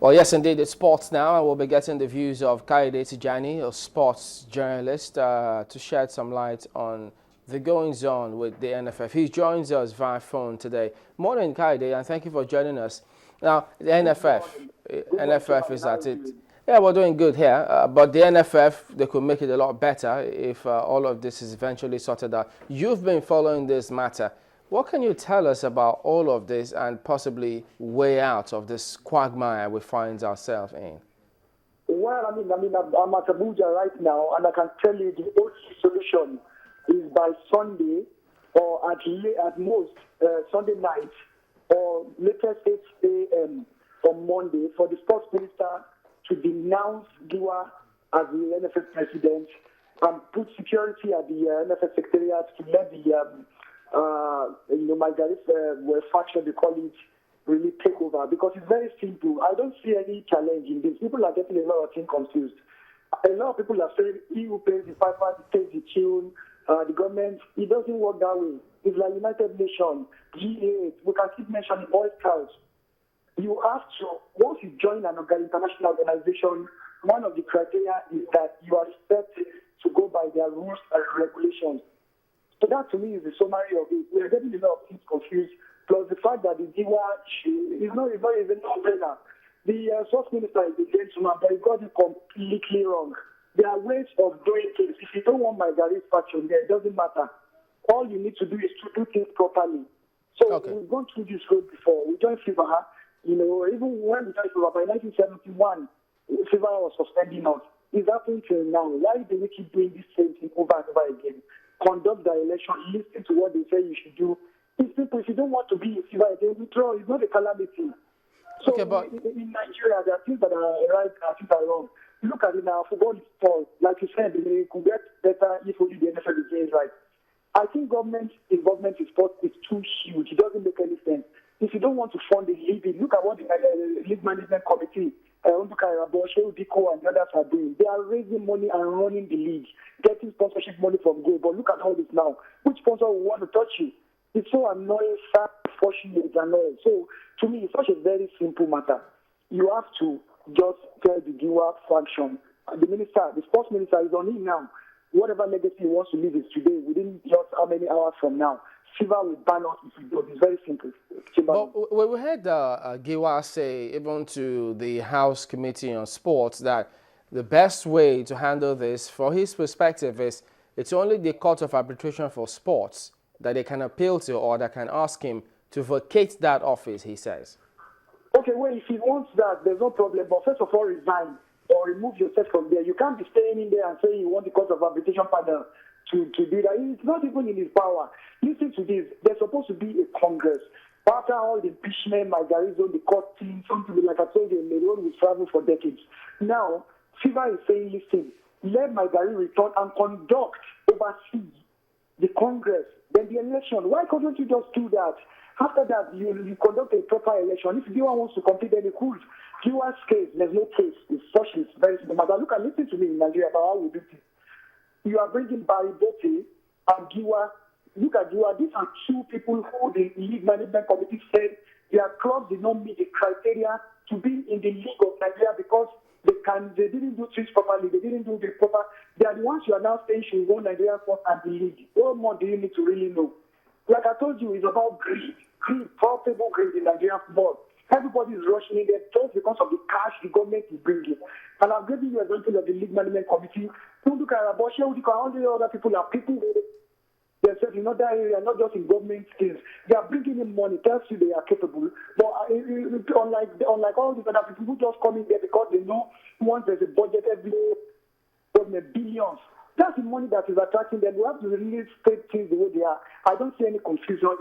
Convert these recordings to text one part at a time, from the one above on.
Well, yes, indeed, it's sports now, and we'll be getting the views of Kayode Tijani, a sports journalist, to shed some light on the goings-on with the NFF. He joins us via phone today. Morning, Kayode, and thank you for joining us. Now, the NFF is at it. Yeah, we're doing good here, but the NFF, they could make it a lot better if all of this is eventually sorted out. You've been following this matter. What can you tell us about all of this and possibly way out of this quagmire we find ourselves in? Well, I'm at Abuja right now, and I can tell you the only solution is by Sunday, or at most Sunday night, or latest 8 a.m. on Monday, for the sports minister to denounce Giwa as the NFF president and put security at the NFF secretariat to let the Nigerian faction, they call it, really take over, because it's very simple. I don't see any challenge in this. People are getting a lot of things confused. A lot of people are saying he who pays the piper pays the tune, the government. It doesn't work that way. It's like United Nations, G8, we can keep mentioning Boy Scouts. You have to, once you join an international organization, one of the criteria is that you are expected to go by their rules and regulations. So that to me is the summary of it. We are getting a lot of things confused. Plus the fact that the Giwa issue is not even no-brainer. The sports minister is a gentleman, but he got it completely wrong. There are ways of doing things. If you don't want Nigerian faction there, it doesn't matter. All you need to do is to do things properly. So we've gone through this road before. We joined FIFA. Even when we joined FIFA in 1971, FIFA was suspending us. It's happening till now. Why do we keep doing this same thing over and over again? Conduct the election, listen to what they say you should do. It's simple. If you don't want to be in FIFA again, withdraw. It's not a calamity. So in Nigeria, there are things that are right and things that are wrong. Look at it now. Football is sport. Like you said, it could get better if only the NFL is doing right. I think government involvement in sport is too huge. It doesn't make any sense. If you don't want to fund the league, look at what the league management committee, Diko and the others are doing. They are raising money and running the league, getting sponsorship money from Go. But look at all this now. Which sponsor will want to touch you? It's so annoying, sad, fortunate, and all. So to me, it's such a very simple matter. You have to just tell the Giwa faction, the minister, the sports minister is on it now. Whatever legacy he wants to leave is today, within just how many hours from now. FIFA will ban us if we do. It's very simple. But we heard Giwa say, even to the House Committee on Sports, that the best way to handle this, for his perspective, is it's only the Court of Arbitration for Sports that they can appeal to, or that can ask him to vacate that office, he says. Okay, well, if he wants that, there's no problem. But first of all, resign or remove yourself from there. You can't be staying in there and saying you want the Court of Arbitration panel to do that. It's not even in his power. Listen to this. There's supposed to be a Congress. After all the impeachment, Margarizo, the court team, something like I told you, the road will travel for decades. Now, FIFA is saying, listen, let Margarizo return and conduct, oversee the Congress, then the election. Why couldn't you just do that? After that, you conduct a proper election. If anyone wants to compete, then it could. Giwa's case, there's no case. It's very simple matter. Look and listen to me in Nigeria about how we do this. You are bringing Barry Bote and Giwa. Look at Giwa. These are two people who the league management committee said their clubs did not meet the criteria to be in the league of Nigeria because they didn't do things properly. They didn't do the proper. They are the ones you are now saying should go Nigerian sports and the league. What more do you need to really know? Like I told you, it's about greed. Profitable greed in Nigerian football. Everybody is rushing in there just because of the cash the government is bringing. And I'm giving you an example of the league management committee. Look at Abuja, all the other people are people themselves in other areas, not just in government skills. They are bringing in money, tells you they are capable. But unlike all these other people who just come in there because they know once there's a budget every government billions. That's the money that is attracting them. We have to really state things the way they are. I don't see any confusion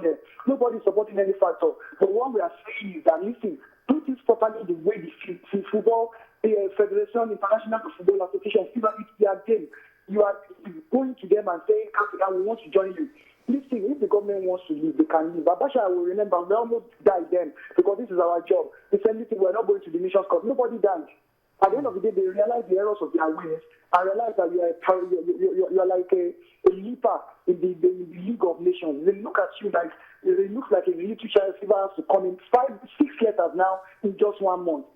there. Nobody is supporting any factor. But what we are saying is that, listen, do this properly the way the football Federation, International Football Association, FIFA, it's their game. You are going to them and saying, we want to join you. Listen, if the government wants to leave, they can leave. Abacha, I will remember, we almost died then because this is our job. They said, listen, we're not going to the Nations Cup. Nobody died. At the end of the day, they realize the errors of their ways and realize that you are like a leaper in the League of Nations. They look at you like, it looks like a little child fever has to come in 6 letters now in just 1 month.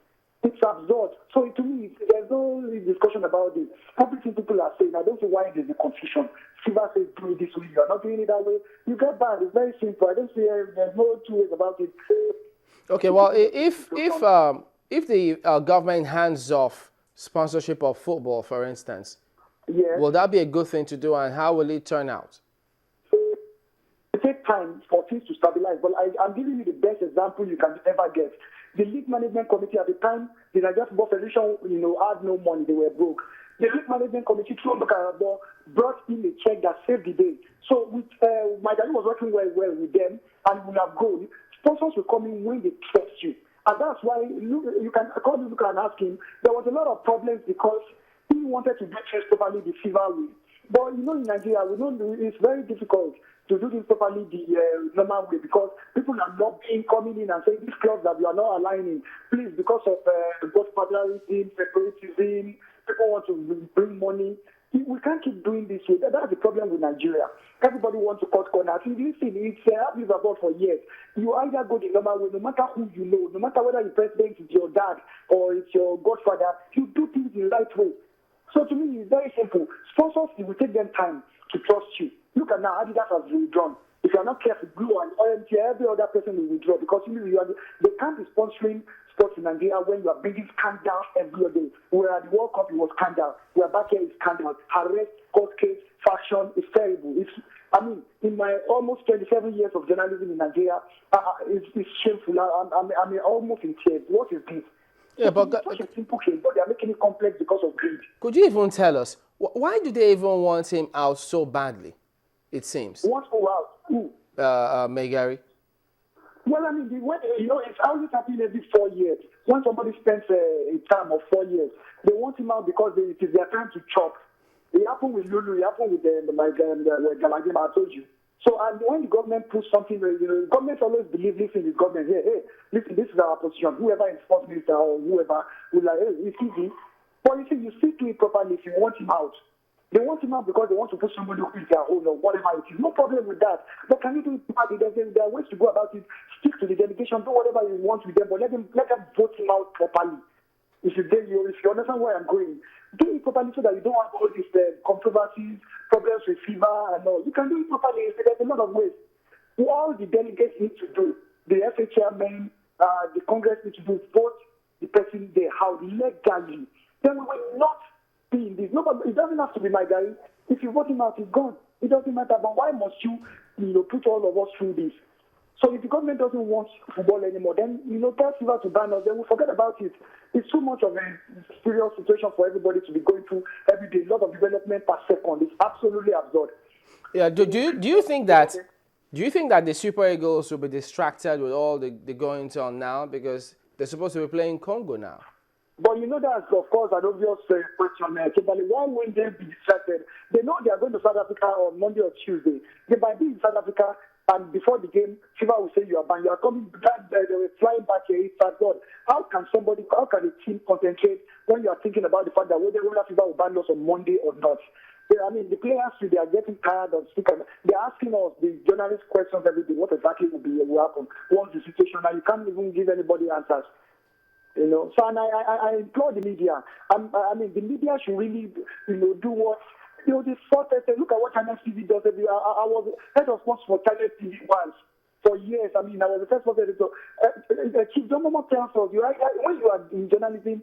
It's absurd. So to me, there's no discussion about it. Everything people are saying, I don't see why there's a confusion. FIFA says do it this way, you're not doing it that way. You get banned. It's very simple. I don't see there's no two ways about it. Okay, well, if the government hands off sponsorship of football, for instance, will that be a good thing to do, and how will it turn out? It takes time for things to stabilize, but I'm giving you the best example you can ever get. The league management committee at the time, the Nigerian Football Federation, had no money; they were broke. The league management committee, through Okon-Akpan, brought in a check that saved the day. So my dad was working well with them, and we have grown. Sponsors will come in when they trust you, and that's why you can call Luke and ask him. There was a lot of problems because he wanted to do things properly the FIFA way. But in Nigeria, it's very difficult to do this properly the normal way because people are not coming in and saying these clubs that we are not aligning, please, because of both patriotism, separatism, people want to bring money. We can't keep doing this way. That's the problem with Nigeria. Everybody wants to cut corners. Listen, it's happened about for years. You either go the normal way, no matter who you know, no matter whether the president is your dad or it's your godfather, you do things the right way. So to me, it's very simple. Sponsors, it will take them time to trust you. Look at now, Adidas has withdrawn. If you are not careful, Giwa and OMT, every other person will withdraw because they can't be sponsoring sports in Nigeria when you are bringing scandals every day. Where at the World Cup, it was scandal. We are back here, it's scandal. Arrest, court case, faction, it's terrible. In my almost 27 years of journalism in Nigeria, it's shameful. I'm almost in tears. What is this? Yeah, but it's such a simple case, but they are making it complex because of greed. Could you even tell us why do they even want him out so badly? It seems. Want who out? Who? Megari. Well, it's always happening every 4 years. When somebody spends a term of 4 years, they want him out because it is their time to chop. It happened with Lulu. It happened with Galagima. I told you. So, and when the government puts something, government always believes this in the government. Hey, listen, this is our position. Whoever is sports minister or whoever will like, hey, it's easy. But you see to it properly if you want him out. They want him out because they want to put somebody who is their own or whatever it is. No problem with that. But can you do it properly? There are ways to go about it. Stick to the delegation, do whatever you want with them, but let them vote him out properly. If you understand where I'm going, do it properly so that you don't have all these controversies, problems with FIFA and all. You can do it properly. There's a lot of ways. All the delegates need to do, the FA chairman, the Congress need to do, vote the person they have legally. Then we will not be in this. Nobody, it doesn't have to be my guy. If you vote him out, he's gone. It doesn't matter. But why must you put all of us through this? So if the government doesn't want football anymore, then, tell FIFA to ban us, then we forget about it. It's too much of a serious situation for everybody to be going through every day. A lot of development per second. It's absolutely absurd. Yeah. Do you think that the Super Eagles will be distracted with all the goings on now because they're supposed to be playing Congo now? But that's, of course, an obvious question. Kimberly, why won't they be distracted? They know they are going to South Africa on Monday or Tuesday. They might be in South Africa, and before the game, FIFA will say you are banned. You are coming back there. They were flying back here. It's like, God, how can a team concentrate when you are thinking about the fact that whether FIFA will ban us on Monday or not? The players, they are getting tired of speaking. They're asking us, the journalist, questions every day. What exactly will happen? What's the situation? And you can't even give anybody answers. So and I implore the media. The media should really, do what, the first look at what Channel TV does. I was head of sports for Channel TV once for years. I was the first sports editor. Chief Domamo tells us, when you are in journalism,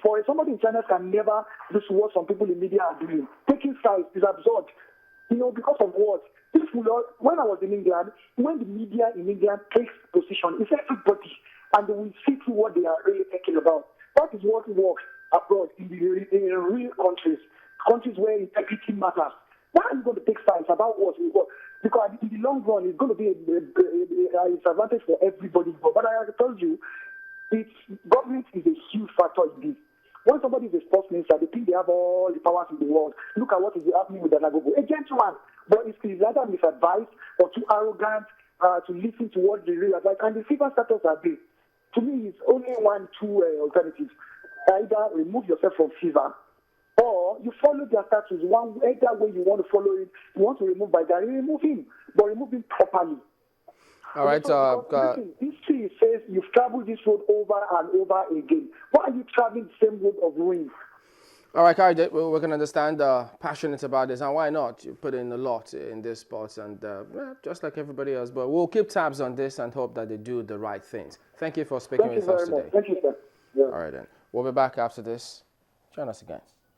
for somebody in China can never do what some people in media are doing. Taking sides is absurd. Because of what? When I was in England, when the media in England takes position, it's everybody. And they will see through what they are really thinking about. That is what works abroad in real countries where integrity matters. Why are you going to take sides about what? Because in the long run, it's going to be a disadvantage for everybody. But I told you, government is a huge factor in this. When somebody is a sports minister, they think they have all the powers in the world. Look at what is happening with Danagogo. A gentleman, but it's either misadvised or too arrogant to listen to what they really advise. And the FIFA status are there. To me, it's only two alternatives. Either remove yourself from FIFA, or you follow their status. Either way you want to follow it, you want to remove by that, remove him, but remove him properly. All right. Listen, history says you've traveled this road over and over again. Why are you traveling the same road of ruin? All right, Kayode, we can understand passionate about this, and why not? You put in a lot in this sport, and just like everybody else. But we'll keep tabs on this and hope that they do the right things. Thank you for speaking with us today. Thank you, sir. Yeah. All right, then. We'll be back after this. Join us again.